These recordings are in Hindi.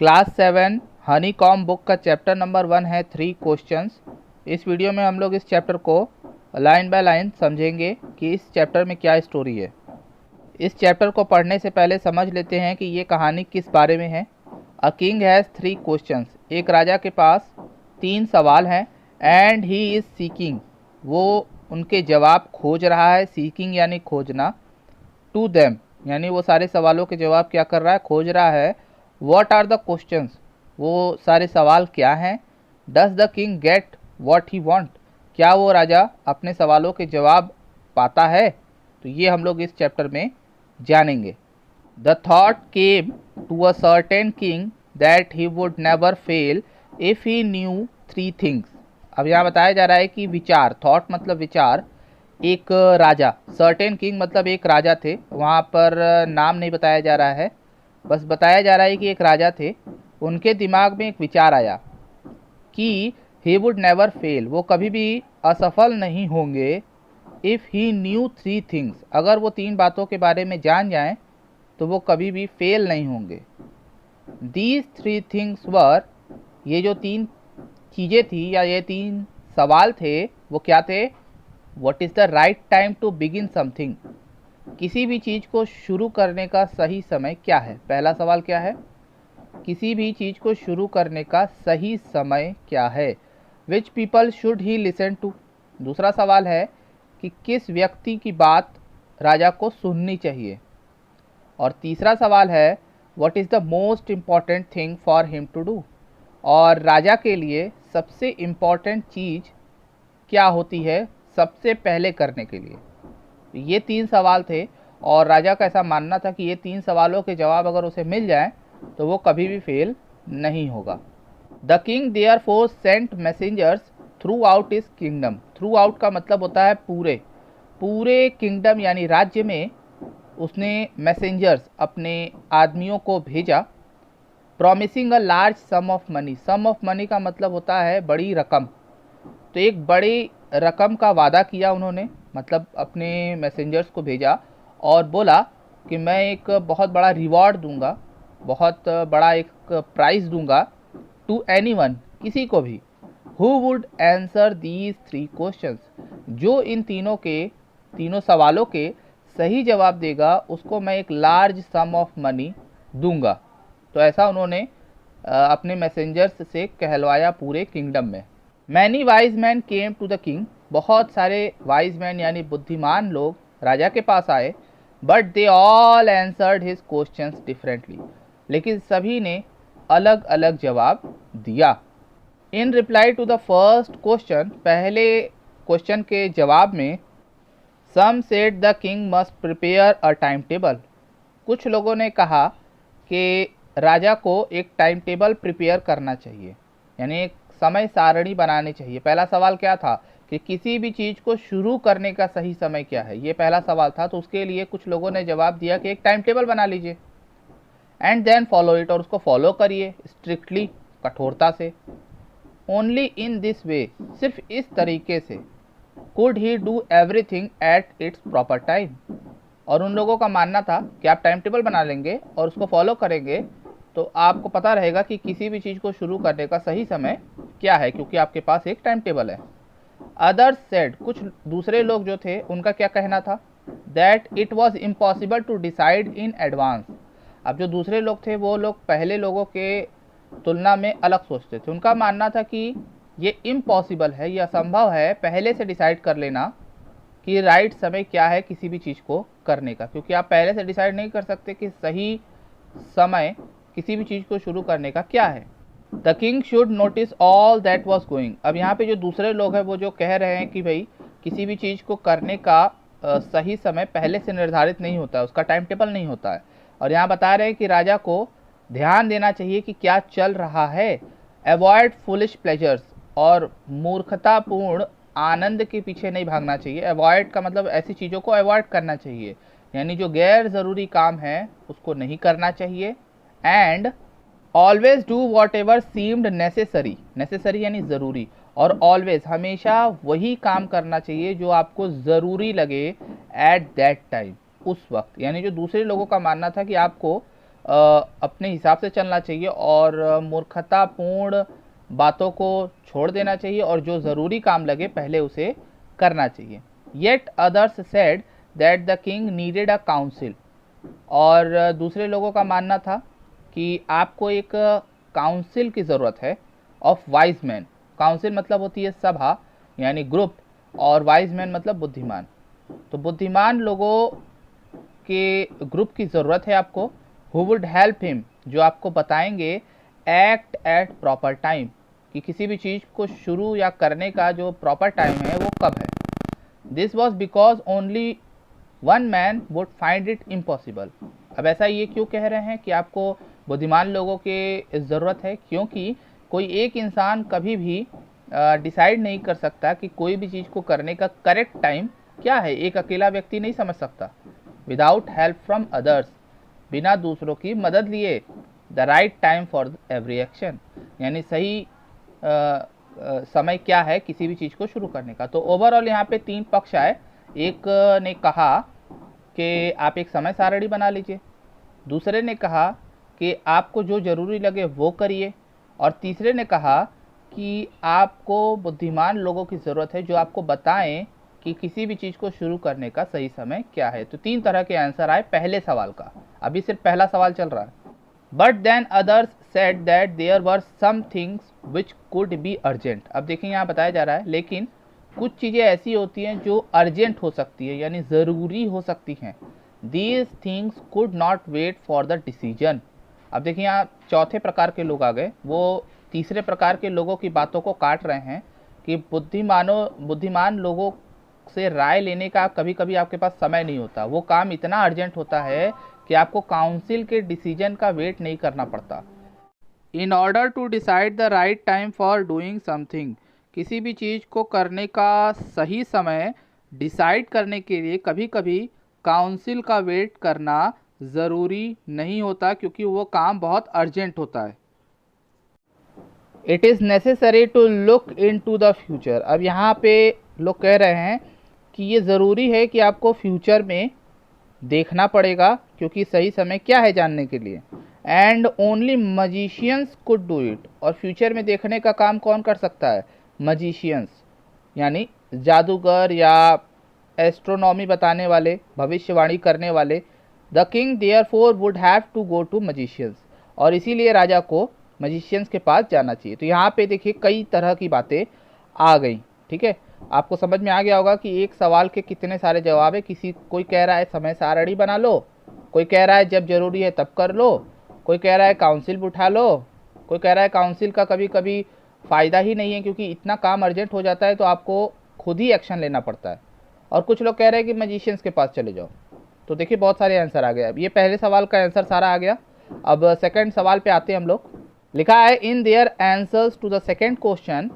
क्लास 7 हनी कॉम बुक का चैप्टर नंबर 1 है 3 क्वेश्चंस। इस वीडियो में हम लोग इस चैप्टर को लाइन बाय लाइन समझेंगे कि इस चैप्टर में क्या स्टोरी है। इस चैप्टर को पढ़ने से पहले समझ लेते हैं कि ये कहानी किस बारे में है। A king has 3 questions. एक राजा के पास 3 सवाल हैं एंड ही इज़ सीकिंग, वो उनके जवाब खोज रहा है। सीकिंग यानी खोजना, टू देम यानी वो सारे सवालों के जवाब क्या कर रहा है, खोज रहा है। व्हाट आर द क्वेश्चंस, वो सारे सवाल क्या हैं। Does the king get what he want, क्या वो राजा अपने सवालों के जवाब पाता है। तो ये हम लोग इस चैप्टर में जानेंगे। The thought came to a certain king that he would never fail if he knew 3 things. अब यहाँ बताया जा रहा है कि विचार, थॉट मतलब विचार, एक राजा, सर्टेन किंग मतलब एक राजा थे। वहाँ पर नाम नहीं बताया जा रहा है, बस बताया जा रहा है कि एक राजा थे। उनके दिमाग में एक विचार आया कि ही वुड नेवर फेल, वो कभी भी असफल नहीं होंगे। इफ़ ही न्यू 3 थिंग्स, अगर वो 3 बातों के बारे में जान जाएं तो वो कभी भी फेल नहीं होंगे। दीज 3 थिंग्स वर, ये जो 3 चीज़ें थी या ये 3 सवाल थे वो क्या थे। What is the right time to begin something, किसी भी चीज़ को शुरू करने का सही समय क्या है। पहला सवाल क्या है, किसी भी चीज़ को शुरू करने का सही समय क्या है। Which people should he listen to, दूसरा सवाल है कि किस व्यक्ति की बात राजा को सुननी चाहिए। और तीसरा सवाल है what is the most important thing for him to do, और राजा के लिए सबसे इम्पॉर्टेंट चीज़ क्या होती है सबसे पहले करने के लिए। ये 3 सवाल थे और राजा का ऐसा मानना था कि ये 3 सवालों के जवाब अगर उसे मिल जाए तो वो कभी भी फेल नहीं होगा। The king therefore sent messengers throughout his kingdom. Throughout का मतलब होता है पूरे, पूरे किंगडम यानी राज्य में उसने मैसेंजर्स, अपने आदमियों को भेजा। Promising a large sum of money, sum of money का मतलब होता है बड़ी रकम। तो एक बड़ी रकम का वादा किया उन्होंने, मतलब अपने मैसेंजर्स को भेजा और बोला कि मैं एक बहुत बड़ा रिवॉर्ड दूंगा, बहुत बड़ा एक प्राइज़ दूंगा टू एनीवन, किसी को भी, who would answer these 3 questions, जो इन तीनों सवालों के सही जवाब देगा उसको मैं एक लार्ज सम ऑफ मनी दूंगा। तो ऐसा उन्होंने अपने मैसेंजर्स से कहलवाया पूरे किंगडम में। Many wise men came to the king, बहुत सारे वाइज मैन यानी बुद्धिमान लोग राजा के पास आए। But they all answered his questions differently, लेकिन सभी ने अलग अलग जवाब दिया। In reply to the first question, पहले क्वेश्चन के जवाब में, some said the king must prepare a time table, कुछ लोगों ने कहा कि राजा को एक टाइम टेबल प्रिपेयर करना चाहिए, यानी एक समय सारणी बनानी चाहिए। पहला सवाल क्या था कि किसी भी चीज़ को शुरू करने का सही समय क्या है, ये पहला सवाल था। तो उसके लिए कुछ लोगों ने जवाब दिया कि एक टाइम टेबल बना लीजिए एंड देन फॉलो इट, और उसको फॉलो करिए स्ट्रिक्टली, कठोरता से। ओनली इन दिस वे, सिर्फ इस तरीके से, could he do everything at its proper time. और उन लोगों का मानना था कि आप टाइम टेबल बना लेंगे और उसको फॉलो करेंगे तो आपको पता रहेगा कि किसी भी चीज़ को शुरू करने का सही समय क्या है, क्योंकि आपके पास एक टाइम टेबल है। अदर्स सेड, कुछ दूसरे लोग जो थे उनका क्या कहना था, that it was impossible to decide in advance. अब जो दूसरे लोग थे वो लोग पहले लोगों के तुलना में अलग सोचते थे। उनका मानना था कि ये इम्पॉसिबल है, यह असंभव है पहले से डिसाइड कर लेना कि राइट समय क्या है किसी भी चीज़ को करने का, क्योंकि आप पहले से डिसाइड नहीं कर सकते कि सही समय किसी भी चीज़ को शुरू करने का क्या है। The king should notice all that was going. अब यहाँ पे जो दूसरे लोग हैं वो जो कह रहे हैं कि भाई किसी भी चीज़ को करने का सही समय पहले से निर्धारित नहीं होता है, उसका टाइम टेबल नहीं होता है। और यहाँ बता रहे हैं कि राजा को ध्यान देना चाहिए कि क्या चल रहा है। अवॉइड फुलिश प्लेजर्स, और मूर्खतापूर्ण आनंद के पीछे नहीं भागना चाहिए। अवॉइड का मतलब ऐसी चीज़ों को अवॉइड करना चाहिए, यानी जो गैर ज़रूरी काम है उसको नहीं करना चाहिए। And always do what ever seemed necessary, necessary यानी ज़रूरी, और ऑलवेज हमेशा वही काम करना चाहिए जो आपको ज़रूरी लगे एट दैट टाइम, उस वक्त। यानी जो दूसरे लोगों का मानना था कि आपको अपने हिसाब से चलना चाहिए और मूर्खतापूर्ण बातों को छोड़ देना चाहिए और जो ज़रूरी काम लगे पहले उसे करना चाहिए। Yet others said that the king needed a council, और दूसरे लोगों का मानना था कि आपको एक काउंसिल की ज़रूरत है ऑफ वाइज मैन। काउंसिल मतलब होती है सभा यानी ग्रुप, और वाइज मैन मतलब बुद्धिमान। तो बुद्धिमान लोगों के ग्रुप की ज़रूरत है आपको, हु वुड हेल्प हिम, जो आपको बताएंगे एक्ट एट प्रॉपर टाइम, कि किसी भी चीज़ को शुरू या करने का जो प्रॉपर टाइम है वो कब है। This was because only one man would find it impossible. अब ऐसा ये क्यों कह रहे हैं कि आपको बुद्धिमान लोगों की ज़रूरत है? क्योंकि कोई एक इंसान कभी भी डिसाइड नहीं कर सकता कि कोई भी चीज़ को करने का करेक्ट टाइम क्या है। एक अकेला व्यक्ति नहीं समझ सकता। विदाउट हेल्प फ्रॉम अदर्स, बिना दूसरों की मदद लिए, the right time for every action, यानी सही समय क्या है किसी भी चीज़ को शुरू करने का। तो ओवरऑल यहाँ पे 3 पक्ष आए। एक ने कहा कि आप एक समय सारणी बना लीजिए, दूसरे ने कहा कि आपको जो ज़रूरी लगे वो करिए, और तीसरे ने कहा कि आपको बुद्धिमान लोगों की ज़रूरत है जो आपको बताएं कि किसी भी चीज़ को शुरू करने का सही समय क्या है। तो 3 तरह के आंसर आए पहले सवाल का। अभी सिर्फ पहला सवाल चल रहा है। But then others said that there were some things which could be urgent. अब देखिए यहाँ बताया जा रहा है लेकिन कुछ चीज़ें ऐसी होती हैं जो अर्जेंट हो सकती है यानी ज़रूरी हो सकती हैं। These things could not wait for the decision. अब देखिए यहाँ चौथे प्रकार के लोग आ गए, वो तीसरे प्रकार के लोगों की बातों को काट रहे हैं कि बुद्धिमान लोगों से राय लेने का कभी कभी आपके पास समय नहीं होता। वो काम इतना अर्जेंट होता है कि आपको काउंसिल के डिसीजन का वेट नहीं करना पड़ता। In order to decide the right time for doing something, किसी भी चीज़ को करने का सही समय डिसाइड करने के लिए कभी कभी काउंसिल का वेट करना ज़रूरी नहीं होता क्योंकि वो काम बहुत अर्जेंट होता है। It is necessary to look into the future. अब यहाँ पे लोग कह रहे हैं कि ये ज़रूरी है कि आपको फ्यूचर में देखना पड़ेगा क्योंकि सही समय क्या है जानने के लिए। And only magicians could do it, और फ्यूचर में देखने का काम कौन कर सकता है? मजिशियंस यानी जादूगर या एस्ट्रोनॉमी बताने वाले, भविष्यवाणी करने वाले। The king therefore would have to go to magicians, और इसीलिए राजा को मजिशियंस के पास जाना चाहिए। तो यहाँ पे देखिए कई तरह की बातें आ गई। ठीक है, आपको समझ में आ गया होगा कि एक सवाल के कितने सारे जवाब है। कोई कह रहा है समय सारणी बना लो, कोई कह रहा है जब जरूरी है तब कर लो, कोई कह रहा है काउंसिल उठा लो, कोई कह रहा है काउंसिल का कभी कभी फ़ायदा ही नहीं है क्योंकि इतना काम अर्जेंट हो जाता है तो आपको खुद ही एक्शन लेना पड़ता है, और कुछ लोग कह रहे हैं कि मजिशियंस के पास चले जाओ। तो देखिए बहुत सारे आंसर आ गए। अब ये पहले सवाल का आंसर सारा आ गया। अब सेकंड सवाल पे आते हैं हम लोग। लिखा है in their answers to the second question.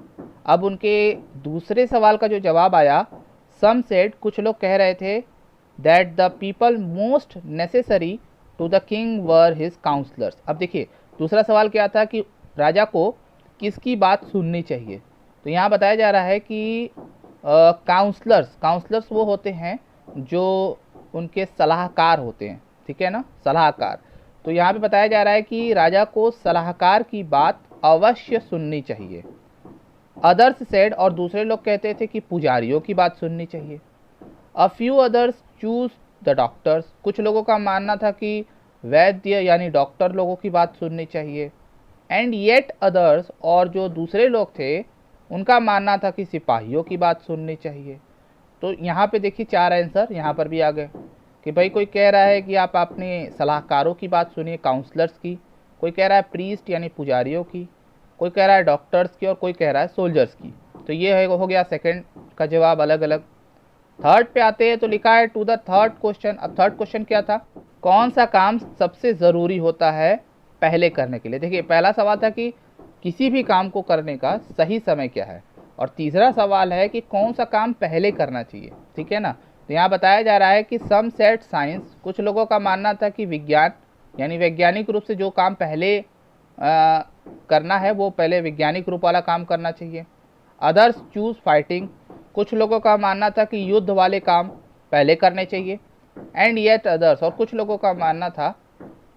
अब उनके दूसरे सवाल का जो जवाब आया, सम सेड, कुछ लोग कह रहे थे that the people most necessary to the king were his counsellors. अब देखिए दूसरा सवाल क्या था कि राजा को किसकी बात सुननी चाहिए। तो यहाँ बताया जा रहा है कि काउंसलर्स वो होते हैं जो उनके सलाहकार होते हैं। ठीक है ना, सलाहकार। तो यहाँ पे बताया जा रहा है कि राजा को सलाहकार की बात अवश्य सुननी चाहिए। अदर्स सेड, और दूसरे लोग कहते थे कि पुजारियों की बात सुननी चाहिए। A few others choose the doctors, कुछ लोगों का मानना था कि वैद्य यानी डॉक्टर लोगों की बात सुननी चाहिए। एंड येट अदर्स, और जो दूसरे लोग थे उनका मानना था कि सिपाहियों की बात सुननी चाहिए। तो यहाँ पे देखिए 4 आंसर यहाँ पर भी आ गए कि भाई कोई कह रहा है कि आप अपने सलाहकारों की बात सुनिए, काउंसलर्स की, कोई कह रहा है प्रीस्ट यानी पुजारियों की, कोई कह रहा है डॉक्टर्स की, और कोई कह रहा है सोल्जर्स की। तो ये हो गया सेकंड का जवाब अलग अलग। थर्ड पे आते हैं तो लिखा है टू द थर्ड क्वेश्चन। अब थर्ड क्वेश्चन क्या था? कौन सा काम सबसे ज़रूरी होता है पहले करने के लिए। देखिए पहला सवाल था कि किसी भी काम को करने का सही समय क्या है, और तीसरा सवाल है कि कौन सा काम पहले करना चाहिए। ठीक है ना, तो यहाँ बताया जा रहा है कि सम सेट साइंस, कुछ लोगों का मानना था कि विज्ञान यानी वैज्ञानिक रूप से जो काम पहले करना है वो पहले वैज्ञानिक रूप वाला काम करना चाहिए। अदर्स चूज फाइटिंग, कुछ लोगों का मानना था कि युद्ध वाले काम पहले करने चाहिए। एंड येट अदर्स, और कुछ लोगों का मानना था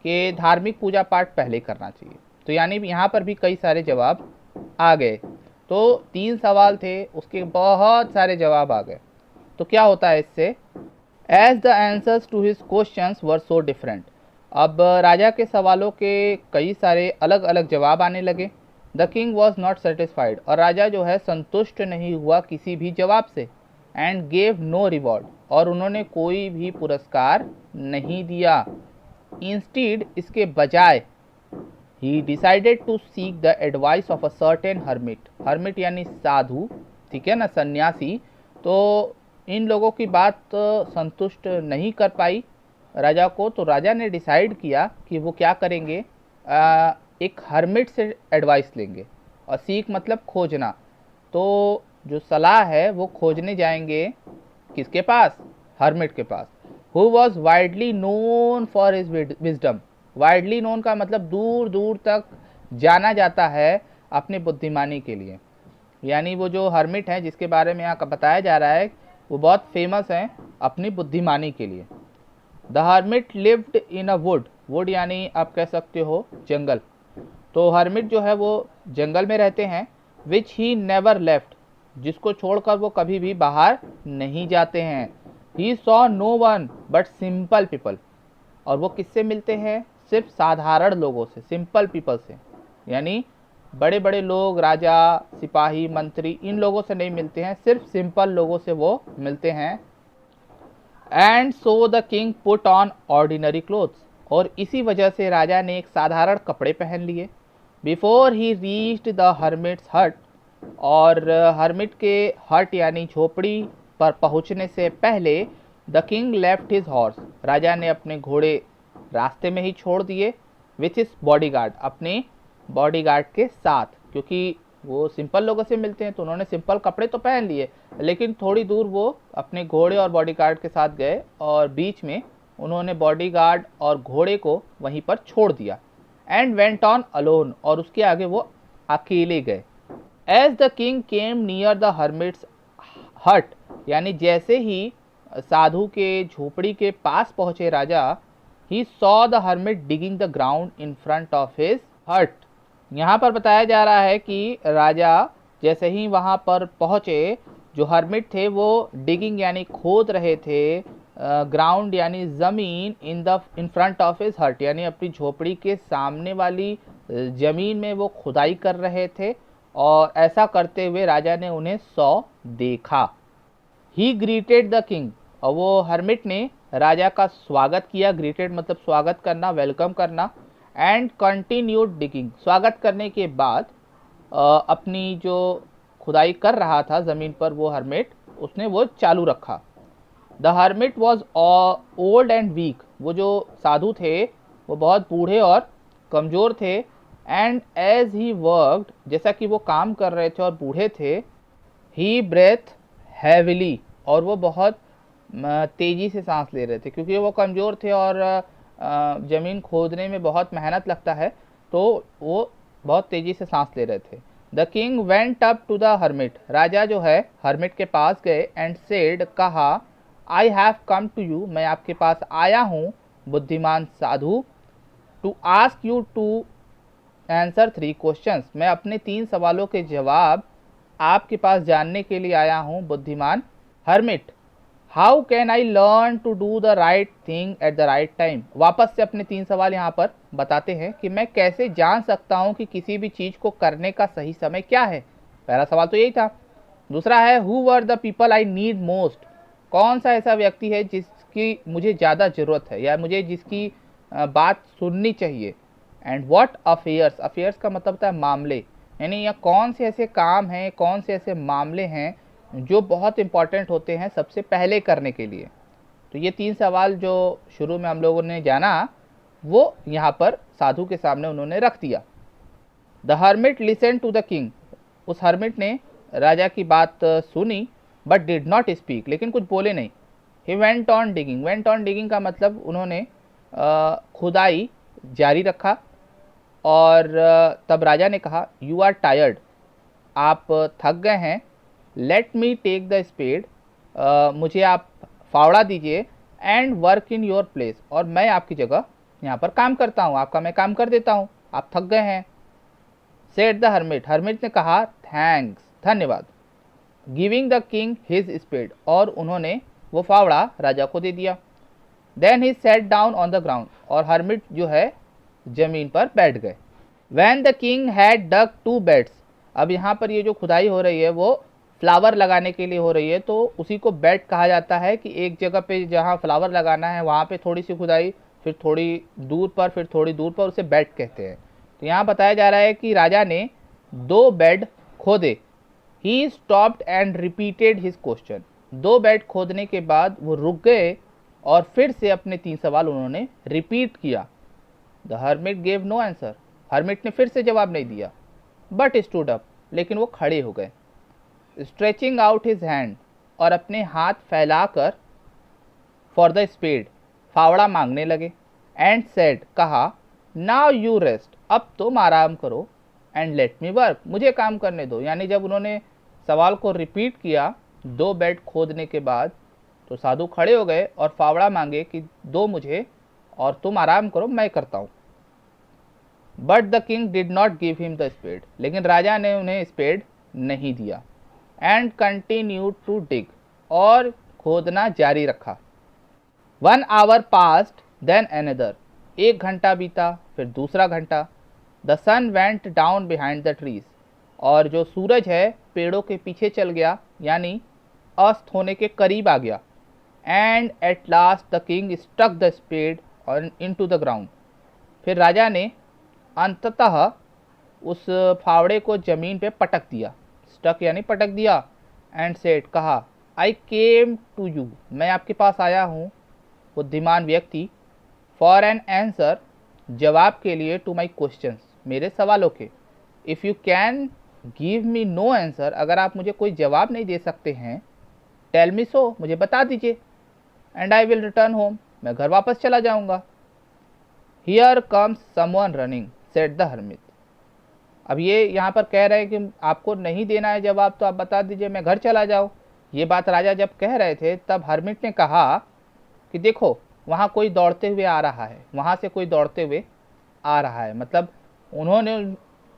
कि धार्मिक पूजा पाठ पहले करना चाहिए। तो यानी यहाँ पर भी कई सारे जवाब आ गए। तो 3 सवाल थे, उसके बहुत सारे जवाब आ गए। तो क्या होता है इससे, as the answers to his questions were so different. अब राजा के सवालों के कई सारे अलग अलग जवाब आने लगे। The king was not satisfied, और राजा जो है संतुष्ट नहीं हुआ किसी भी जवाब से। एंड गेव नो रिवॉर्ड, और उन्होंने कोई भी पुरस्कार नहीं दिया। इंस्टीड, इसके बजाय, he decided to seek the advice of a certain hermit. Hermit यानी साधु, ठीक है ना, सन्यासी। तो इन लोगों की बात संतुष्ट नहीं कर पाई राजा को, तो राजा ने डिसाइड किया कि वो क्या करेंगे, एक हर्मिट से एडवाइस लेंगे। और सीख मतलब खोजना, तो जो सलाह है वो खोजने जाएंगे किसके पास, हर्मिट के पास। Who was widely known for his wisdom. Widely known का मतलब दूर दूर तक जाना जाता है अपनी बुद्धिमानी के लिए। यानी वो जो हर्मिट है जिसके बारे में यहाँ बताया जा रहा है, वो बहुत फेमस हैं अपनी बुद्धिमानी के लिए। The hermit lived in a would. Would यानी आप कह सकते हो जंगल। तो हर्मिट जो है वो जंगल में रहते हैं। विच ही नेवर लेफ्ट, जिसको छोड़कर वो कभी भी बाहर नहीं जाते हैं। He saw no one but simple people, और वो किससे मिलते हैं, सिर्फ साधारण लोगों से, सिंपल पीपल से। यानी बड़े बड़े लोग, राजा, सिपाही, मंत्री, इन लोगों से नहीं मिलते हैं, सिर्फ सिंपल लोगों से वो मिलते हैं। And so the king put on ordinary clothes, और इसी वजह से राजा ने एक साधारण कपड़े पहन लिए। Before he reached the hermit's हट, और हर्मिट के हट यानी झोपड़ी पर पहुंचने से पहले the king left his horse, राजा ने अपने घोड़े रास्ते में ही छोड़ दिए। विथ हिज बॉडीगार्ड, अपने बॉडीगार्ड के साथ, क्योंकि वो सिंपल लोगों से मिलते हैं तो उन्होंने सिंपल कपड़े तो पहन लिए, लेकिन थोड़ी दूर वो अपने घोड़े और बॉडीगार्ड के साथ गए, और बीच में उन्होंने बॉडीगार्ड और घोड़े को वहीं पर छोड़ दिया। एंड वेंट ऑन अलोन, और उसके आगे वो अकेले गए। As the king came near the hermit's hut, यानी जैसे ही साधु के झोपड़ी के पास पहुंचे राजा, he saw the hermit digging the ground in front of his hut. यहाँ पर बताया जा रहा है कि राजा जैसे ही वहाँ पर पहुँचे, जो हर्मिट थे वो डिगिंग यानी खोद रहे थे, ग्राउंड यानी ज़मीन, इन फ्रंट ऑफ हिज हट यानी अपनी झोपड़ी के सामने वाली ज़मीन में वो खुदाई कर रहे थे। और ऐसा करते हुए राजा ने उन्हें सौ देखा। ही ग्रीटेड द किंग, और वो हर्मिट ने राजा का स्वागत किया। ग्रीटेड मतलब स्वागत करना, वेलकम करना। एंड कंटिन्यूड डिगिंग, स्वागत करने के बाद अपनी जो खुदाई कर रहा था ज़मीन पर वो हर्मिट, उसने वो चालू रखा। The hermit was old and weak, वो जो साधु थे वो बहुत बूढ़े और कमज़ोर थे। एंड एज ही वर्कड, जैसा कि वो काम कर रहे थे और बूढ़े थे, ही ब्रेथ हैविली, और वो बहुत तेज़ी से सांस ले रहे थे, क्योंकि वो कमज़ोर थे और ज़मीन खोदने में बहुत मेहनत लगता है, तो वो बहुत तेज़ी से सांस ले रहे थे। The king went up to the hermit, राजा जो है हर्मिट के पास गए। एंड सेड, कहा, I have come to you, मैं आपके पास आया हूँ बुद्धिमान साधु, to ask you to answer 3 questions, मैं अपने 3 सवालों के जवाब आपके पास जानने के लिए आया हूँ बुद्धिमान hermit. How can I learn to do the right thing at the right time. वापस से अपने 3 सवाल यहाँ पर बताते हैं कि मैं कैसे जान सकता हूँ कि किसी भी चीज़ को करने का सही समय क्या है। पहला सवाल तो यही था। दूसरा है, who were the people I need most, कौन सा ऐसा व्यक्ति है जिसकी मुझे ज़्यादा ज़रूरत है या मुझे जिसकी बात सुननी चाहिए। एंड व्हाट अफेयर्स, अफेयर्स का मतलब होता है मामले, यानी यह कौन से ऐसे काम हैं, कौन से ऐसे मामले हैं जो बहुत इंपॉर्टेंट होते हैं सबसे पहले करने के लिए। तो ये 3 सवाल जो शुरू में हम लोगों ने जाना, वो यहाँ पर साधु के सामने उन्होंने रख दिया। The hermit listen to the king, उस हर्मिट ने राजा की बात सुनी, बट डिड नॉट स्पीक, लेकिन कुछ बोले नहीं। He went on digging, went on digging का मतलब उन्होंने खुदाई जारी रखा। और तब राजा ने कहा, यू आर टायर्ड, आप थक गए हैं। Let me take the spade, मुझे आप फावड़ा दीजिए। And work in your place, और मैं आपकी जगह यहाँ पर काम करता हूँ, आपका मैं काम कर देता हूँ, आप थक गए हैं। सेड द हर्मिट, हर्मिट ने कहा थैंक्स, धन्यवाद। Giving the king his spade, और उन्होंने वो फावड़ा राजा को दे दिया। Then he sat down on the ground, और हर्मिट जो है जमीन पर बैठ गए। When the king had dug 2 beds, अब यहाँ पर ये जो खुदाई हो रही है वो फ्लावर लगाने के लिए हो रही है, तो उसी को बेड कहा जाता है कि एक जगह पे जहाँ फ्लावर लगाना है वहाँ पे थोड़ी सी खुदाई, फिर थोड़ी दूर पर, फिर थोड़ी दूर पर, उसे बेड कहते हैं। तो यहाँ बताया जा रहा है कि राजा ने 2 बेड खोदे। He stopped and repeated his question, 2 bed खोदने के बाद वो रुक गए और फिर से अपने 3 सवाल उन्होंने रिपीट किया। The hermit gave no answer, hermit ने फिर से जवाब नहीं दिया। बट स्टूड अप, लेकिन वो खड़े हो गए। स्ट्रेचिंग आउट हिज हैंड, और अपने हाथ फैलाकर फॉर द स्पेड, फावड़ा मांगने लगे। एंड सेड, कहा, नाउ यू रेस्ट, अब तुम आराम करो। एंड लेट मी वर्क, मुझे काम करने दो। यानी जब उन्होंने सवाल को रिपीट किया 2 बेड खोदने के बाद, तो साधु खड़े हो गए और फावड़ा मांगे कि दो मुझे और तुम आराम करो, मैं करता हूँ। But the king did not give him the spade, लेकिन राजा ने उन्हें स्पेड नहीं दिया। एंड कंटिन्यू टू डिग, और खोदना जारी रखा। 1 hour passed, देन अनदर, 1 घंटा बीता, फिर दूसरा घंटा। The sun went down behind the trees, और जो सूरज है पेड़ों के पीछे चल गया, यानी अस्त होने के करीब आ गया। And at last the king stuck the spade into the ground, फिर राजा ने अंततः उस फावड़े को जमीन पे पटक दिया। स्टक यानी पटक दिया। एंड सेड, कहा, आई केम टू यू, मैं आपके पास आया हूँ, बुद्धिमान व्यक्ति, फॉर एन आंसर, जवाब के लिए, टू माई क्वेश्चंस, मेरे सवालों के। If you can give me know answer, अगर आप मुझे कोई जवाब नहीं दे सकते हैं, टेल मी सो, मुझे बता दीजिए। And I will return home, मैं घर वापस चला जाऊँगा। Here comes someone running, said the hermit, अब ये यहाँ पर कह रहे हैं कि आपको नहीं देना है जवाब तो आप बता दीजिए, मैं घर चला जाऊँ। ये बात राजा जब कह रहे थे तब हर्मिट ने कहा कि देखो वहाँ कोई दौड़ते हुए आ रहा है, वहाँ से कोई दौड़ते हुए आ रहा है। मतलब उन्होंने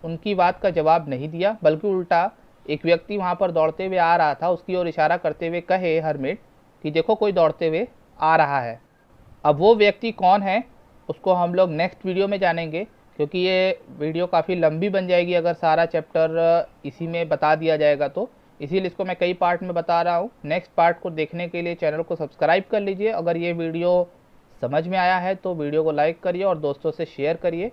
उनकी बात का जवाब नहीं दिया, बल्कि उल्टा एक व्यक्ति वहाँ पर दौड़ते हुए आ रहा था, उसकी ओर इशारा करते हुए कहे हर्मिट कि देखो कोई दौड़ते हुए आ रहा है। अब वो व्यक्ति कौन है उसको हम लोग नेक्स्ट वीडियो में जानेंगे, क्योंकि ये वीडियो काफ़ी लंबी बन जाएगी अगर सारा चैप्टर इसी में बता दिया जाएगा तो, इसीलिए इसको मैं कई पार्ट में बता रहा हूँ। नेक्स्ट पार्ट को देखने के लिए चैनल को सब्सक्राइब कर लीजिए। अगर ये वीडियो समझ में आया है तो वीडियो को लाइक करिए और दोस्तों से शेयर करिए।